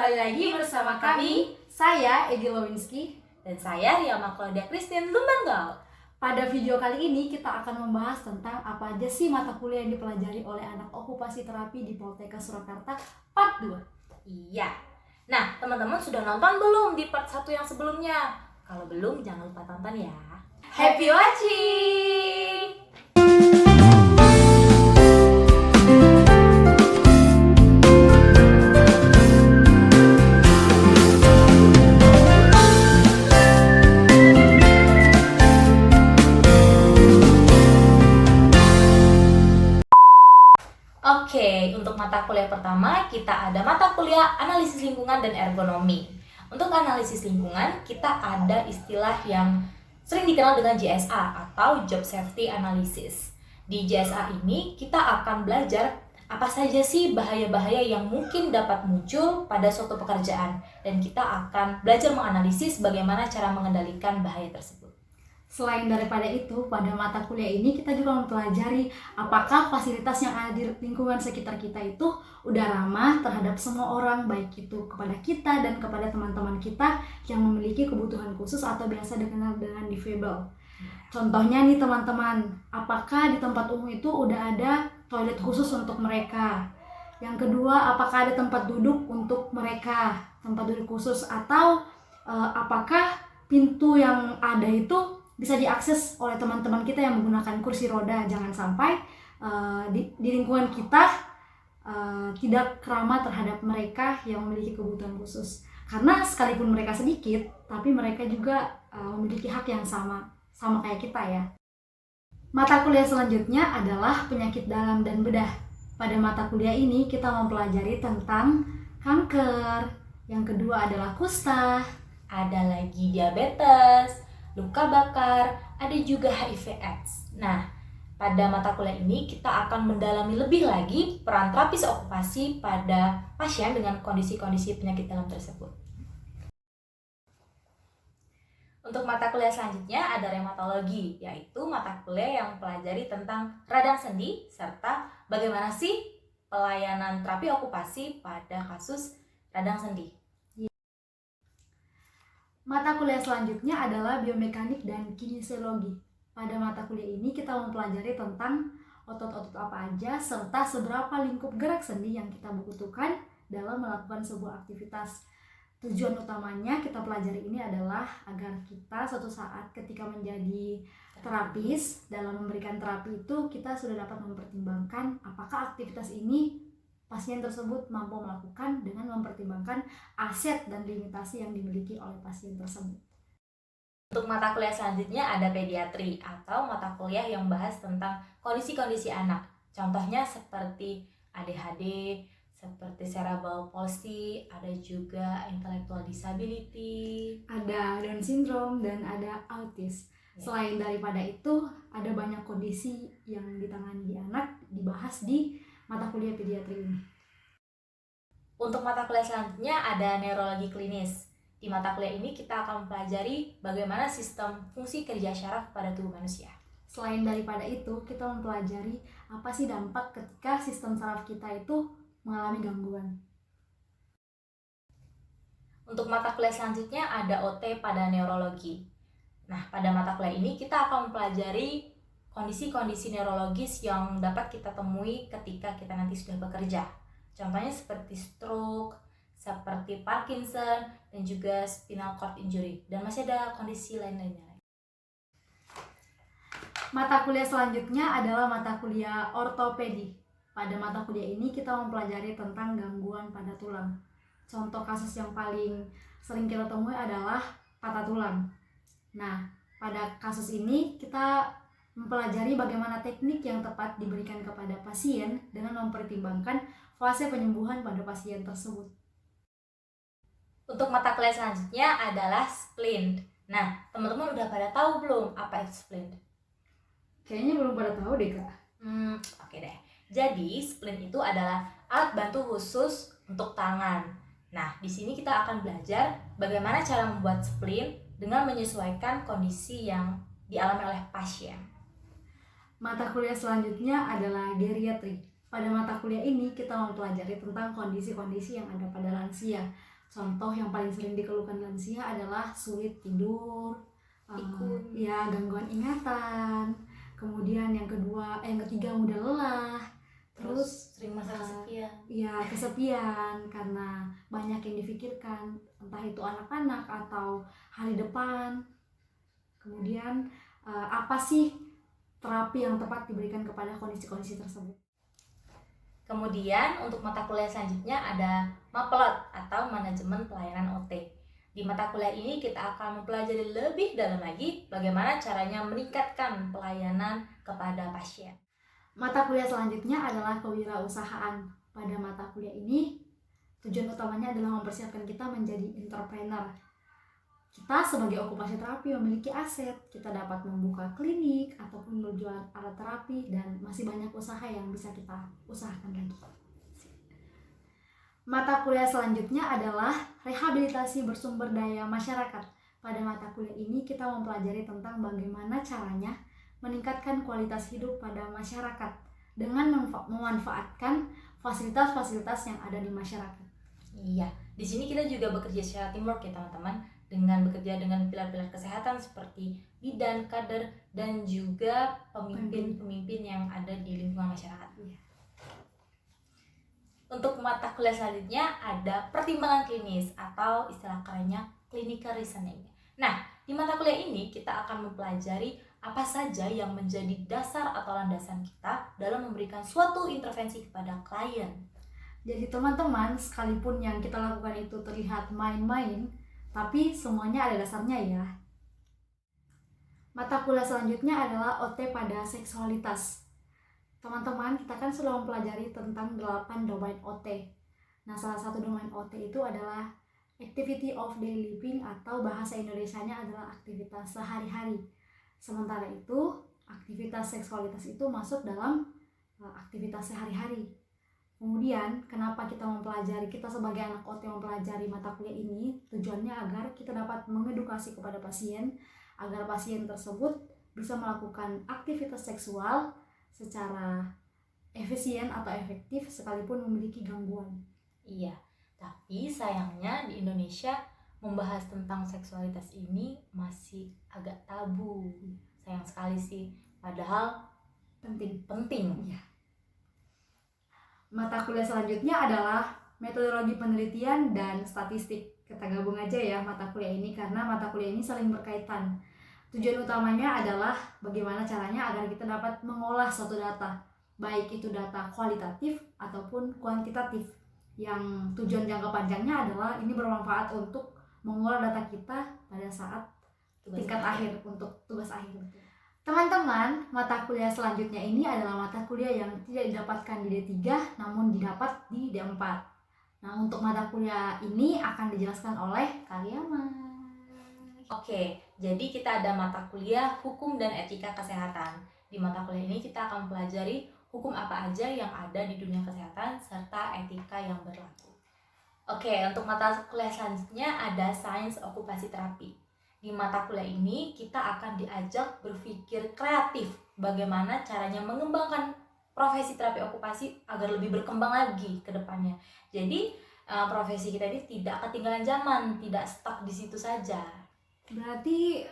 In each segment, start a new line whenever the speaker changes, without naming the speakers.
kembali lagi bersama kami,
saya Egi Lowinski.
dan saya Riyama Claudia Christine Lumbanggau.
Pada video kali ini kita akan membahas tentang apa aja sih mata kuliah yang dipelajari oleh anak okupasi terapi di Poltekkes Surakarta part 2.
Iya. Nah, teman-teman sudah nonton belum di part 1 yang sebelumnya? Kalau belum, jangan lupa tonton ya. Happy watching! Oke, untuk mata kuliah pertama kita ada mata kuliah analisis lingkungan dan ergonomi. Untuk analisis lingkungan, kita ada istilah yang sering dikenal dengan JSA atau Job Safety Analysis. Di JSA ini kita akan belajar apa saja sih bahaya-bahaya yang mungkin dapat muncul pada suatu pekerjaan, dan kita akan belajar menganalisis bagaimana cara mengendalikan bahaya tersebut.
Selain daripada itu, pada mata kuliah ini kita juga mempelajari apakah fasilitas yang ada di lingkungan sekitar kita itu udah ramah terhadap semua orang, baik itu kepada kita dan kepada teman-teman kita yang memiliki kebutuhan khusus atau biasa dikenal dengan difabel. Contohnya nih teman-teman, apakah di tempat umum itu udah ada toilet khusus untuk mereka? Yang kedua, apakah ada tempat duduk untuk mereka, tempat duduk khusus, atau apakah pintu yang ada itu bisa diakses oleh teman-teman kita yang menggunakan kursi roda. Jangan sampai di lingkungan kita tidak ramah terhadap mereka yang memiliki kebutuhan khusus, karena sekalipun mereka sedikit, tapi mereka juga memiliki hak yang sama kayak kita ya. Mata kuliah selanjutnya adalah penyakit dalam dan bedah. Pada mata kuliah ini kita mempelajari tentang kanker, yang kedua adalah kusta,
Ada lagi diabetes, luka bakar, ada juga HIV/AIDS. Nah, pada mata kuliah ini kita akan mendalami lebih lagi peran terapis okupasi pada pasien dengan kondisi-kondisi penyakit dalam tersebut. Untuk mata kuliah selanjutnya ada reumatologi, yaitu mata kuliah yang mempelajari tentang radang sendi serta bagaimana sih pelayanan terapi okupasi pada kasus radang sendi.
Mata kuliah selanjutnya adalah biomekanik dan kinesiologi. Pada mata kuliah ini kita mempelajari tentang otot-otot apa aja serta seberapa lingkup gerak sendi yang kita butuhkan dalam melakukan sebuah aktivitas. Tujuan utamanya kita pelajari ini adalah agar kita suatu saat ketika menjadi terapis, dalam memberikan terapi itu kita sudah dapat mempertimbangkan apakah aktivitas ini pasien tersebut mampu melakukan dengan mempertimbangkan aset dan limitasi yang dimiliki oleh pasien tersebut.
Untuk mata kuliah selanjutnya ada pediatri atau mata kuliah yang bahas tentang kondisi-kondisi anak. Contohnya seperti ADHD, seperti cerebral palsy, ada juga intellectual disability,
Ada Down syndrome dan ada autis. Selain daripada itu, ada banyak kondisi yang ditangani di anak dibahas di mata kuliah pediatri ini.
Untuk mata kuliah selanjutnya ada neurologi klinis. Di mata kuliah ini kita akan mempelajari bagaimana sistem fungsi kerja syaraf pada tubuh manusia.
Selain daripada itu, kita mempelajari apa sih dampak ketika sistem saraf kita itu mengalami gangguan.
Untuk mata kuliah selanjutnya ada OT pada neurologi. Nah, pada mata kuliah ini kita akan mempelajari kondisi-kondisi neurologis yang dapat kita temui ketika kita nanti sudah bekerja. Contohnya seperti stroke, seperti Parkinson, dan juga spinal cord injury. Dan masih ada kondisi lain-lainnya.
Mata kuliah selanjutnya adalah mata kuliah ortopedi. Pada mata kuliah ini kita mempelajari tentang gangguan pada tulang. Contoh kasus yang paling sering kita temui adalah patah tulang. Nah, pada kasus ini kita mempelajari bagaimana teknik yang tepat diberikan kepada pasien dengan mempertimbangkan fase penyembuhan pada pasien tersebut.
Untuk mata kuliah selanjutnya adalah splint. Nah, teman-teman udah pada tahu belum apa itu splint?
Kayaknya belum pada tahu deh, Kak.
Oke deh. Jadi, splint itu adalah alat bantu khusus untuk tangan. Nah, di sini kita akan belajar bagaimana cara membuat splint dengan menyesuaikan kondisi yang dialami oleh pasien.
Mata kuliah selanjutnya adalah geriatri. Pada mata kuliah ini kita mempelajari tentang kondisi-kondisi yang ada pada lansia. Contoh yang paling sering dikeluhkan lansia adalah sulit tidur,
Pikun.
ya gangguan ingatan. Kemudian yang ketiga mudah lelah. Terus
sering merasa kesepian.
ya kesepian karena banyak yang difikirkan, entah itu anak-anak atau hari depan. Kemudian apa sih terapi yang tepat diberikan kepada kondisi-kondisi tersebut?
Kemudian untuk mata kuliah selanjutnya ada MAPLOT atau Manajemen Pelayanan OT. Di mata kuliah ini kita akan mempelajari lebih dalam lagi bagaimana caranya meningkatkan pelayanan kepada pasien.
Mata kuliah selanjutnya adalah kewirausahaan. Pada mata kuliah ini, tujuan utamanya adalah mempersiapkan kita menjadi entrepreneur. Kita sebagai okupasi terapi memiliki aset. Kita dapat membuka klinik ataupun berjualan alat terapi, dan masih banyak usaha yang bisa kita usahakan lagi. Mata kuliah selanjutnya adalah rehabilitasi bersumber daya masyarakat. Pada mata kuliah ini kita mempelajari tentang bagaimana caranya meningkatkan kualitas hidup pada masyarakat dengan memanfaatkan fasilitas-fasilitas yang ada di masyarakat.
Iya, di sini kita juga bekerja secara teamwork ya teman-teman, dengan bekerja dengan pilar-pilar kesehatan seperti bidan, kader, dan juga pemimpin-pemimpin yang ada di lingkungan masyarakat.
Iya.
Untuk mata kuliah selanjutnya ada pertimbangan klinis atau istilah kerennya clinical reasoning. Nah, di mata kuliah ini kita akan mempelajari apa saja yang menjadi dasar atau landasan kita dalam memberikan suatu intervensi kepada klien.
Jadi teman-teman, sekalipun yang kita lakukan itu terlihat main-main, tapi semuanya ada dasarnya ya. Mata kuliah selanjutnya adalah OT pada seksualitas. Teman-teman, kita kan sudah mempelajari tentang 8 domain OT. Nah, salah satu domain OT itu adalah activity of daily living, atau bahasa Indonesianya adalah aktivitas sehari-hari. Sementara itu, aktivitas seksualitas itu masuk dalam aktivitas sehari-hari. Kemudian, kenapa kita sebagai anak OT mempelajari mata kuliah ini? Tujuannya agar kita dapat mengedukasi kepada pasien, agar pasien tersebut bisa melakukan aktivitas seksual secara efisien atau efektif sekalipun memiliki gangguan.
Iya, tapi sayangnya di Indonesia membahas tentang seksualitas ini masih agak tabu. Sayang sekali sih, padahal penting.
Iya. Mata kuliah selanjutnya adalah metodologi penelitian dan statistik. Kita gabung aja ya mata kuliah ini, karena mata kuliah ini saling berkaitan. Tujuan utamanya adalah bagaimana caranya agar kita dapat mengolah suatu data, baik itu data kualitatif ataupun kuantitatif. Yang tujuan jangka panjangnya adalah ini bermanfaat untuk mengolah data kita pada saat tingkat akhir, untuk tugas akhir. Teman-teman, mata kuliah selanjutnya ini adalah mata kuliah yang tidak didapatkan di D3 namun didapat di D4. Nah, untuk mata kuliah ini akan dijelaskan oleh Kaliama.
Oke, jadi kita ada mata kuliah Hukum dan Etika Kesehatan. Di mata kuliah ini kita akan mempelajari hukum apa aja yang ada di dunia kesehatan serta etika yang berlaku. Oke, untuk mata kuliah selanjutnya ada Sains Okupasi Terapi. Di mata kuliah ini kita akan diajak berpikir kreatif bagaimana caranya mengembangkan profesi terapi okupasi agar lebih berkembang lagi ke depannya. Jadi profesi kita ini tidak ketinggalan zaman, tidak stuck di situ saja.
Berarti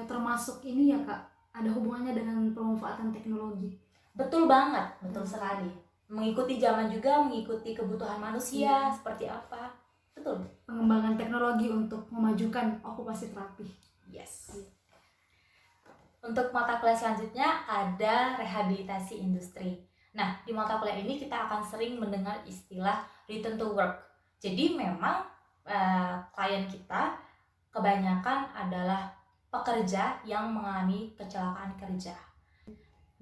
termasuk ini ya Kak, ada hubungannya dengan pemanfaatan teknologi.
Betul banget, betul sekali. Mengikuti zaman juga, mengikuti kebutuhan manusia seperti apa. Betul.
Pengembangan teknologi untuk memajukan okupasi terapi.
Yes. Untuk mata kuliah selanjutnya ada rehabilitasi industri. Nah, di mata kuliah ini kita akan sering mendengar istilah return to work. Jadi memang klien kita kebanyakan adalah pekerja yang mengalami kecelakaan kerja.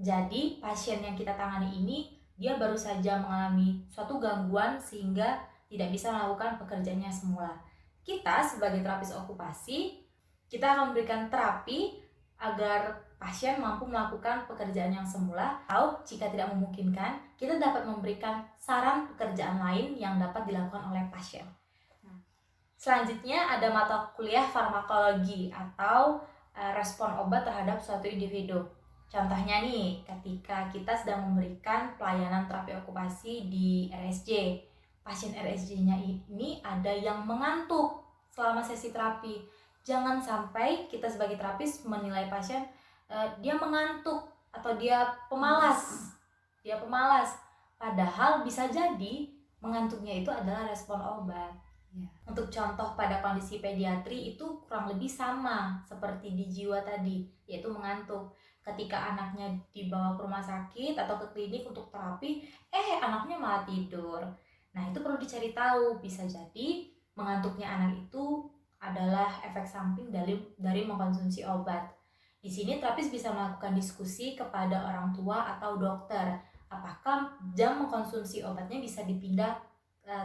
Jadi pasien yang kita tangani ini dia baru saja mengalami suatu gangguan sehingga tidak bisa melakukan pekerjaannya semula. Kita sebagai terapis okupasi, kita akan memberikan terapi agar pasien mampu melakukan pekerjaan yang semula, atau jika tidak memungkinkan, kita dapat memberikan saran pekerjaan lain yang dapat dilakukan oleh pasien. Selanjutnya ada mata kuliah farmakologi atau respon obat terhadap suatu individu. Contohnya nih, ketika kita sedang memberikan pelayanan terapi okupasi di RSJ, pasien RSJ-nya ini ada yang mengantuk selama sesi terapi. Jangan sampai kita sebagai terapis menilai pasien dia mengantuk atau dia pemalas. Padahal bisa jadi mengantuknya itu adalah respon obat. Untuk contoh pada kondisi pediatri itu kurang lebih sama seperti di jiwa tadi, yaitu mengantuk. Ketika anaknya dibawa ke rumah sakit atau ke klinik untuk terapi, anaknya malah tidur. Nah, itu perlu dicari tahu. Bisa jadi mengantuknya anak itu adalah efek samping dari mengkonsumsi obat. Di sini terapis bisa melakukan diskusi kepada orang tua atau dokter. Apakah jam mengkonsumsi obatnya bisa dipindah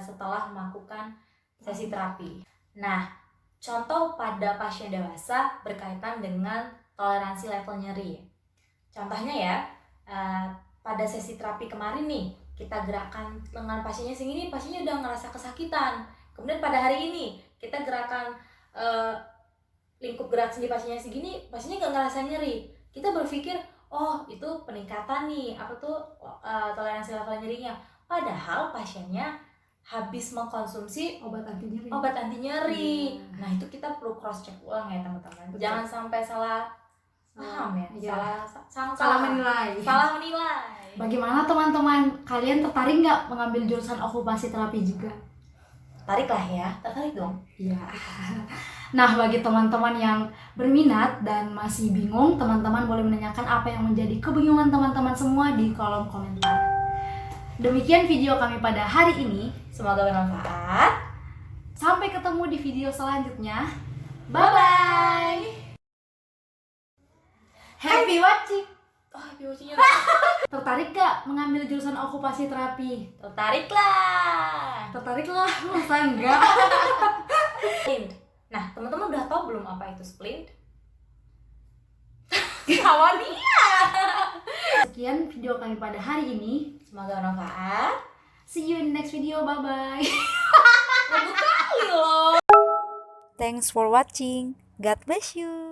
setelah melakukan sesi terapi. Nah, contoh pada pasien dewasa berkaitan dengan toleransi level nyeri. Contohnya ya, pada sesi terapi kemarin nih, kita gerakan lengan pasiennya segini, pasiennya udah ngerasa kesakitan. Kemudian pada hari ini, kita gerakan lingkup gerak sendi pasiennya segini, pasiennya nggak ngerasa nyeri. Kita berpikir, oh itu peningkatan nih, toleransi level nyerinya. Padahal pasiennya habis mengkonsumsi
obat anti
nyeri. Nah, itu kita perlu cross check ulang ya teman-teman.
Betul.
Jangan sampai salah paham ya.
Salah menilai. Bagaimana teman-teman, kalian tertarik nggak mengambil jurusan okupasi terapi juga?
Tertarik dong.
Iya. Nah, bagi teman-teman yang berminat dan masih bingung, teman-teman boleh menanyakan apa yang menjadi kebingungan teman-teman semua di kolom komentar. Demikian video kami pada hari ini.
Semoga bermanfaat.
Sampai ketemu di video selanjutnya.
Bye-bye.
Happy watching.
Happy watching.
Tertarik gak mengambil jurusan okupasi terapi?
Tertariklah,
masa enggak?
Splint. Nah, teman-teman udah tahu belum apa itu splint? Kawan dia.
Sekian video kami pada hari ini.
Semoga bermanfaat.
See you in the next video. Bye-bye.
Thanks for watching. God bless you.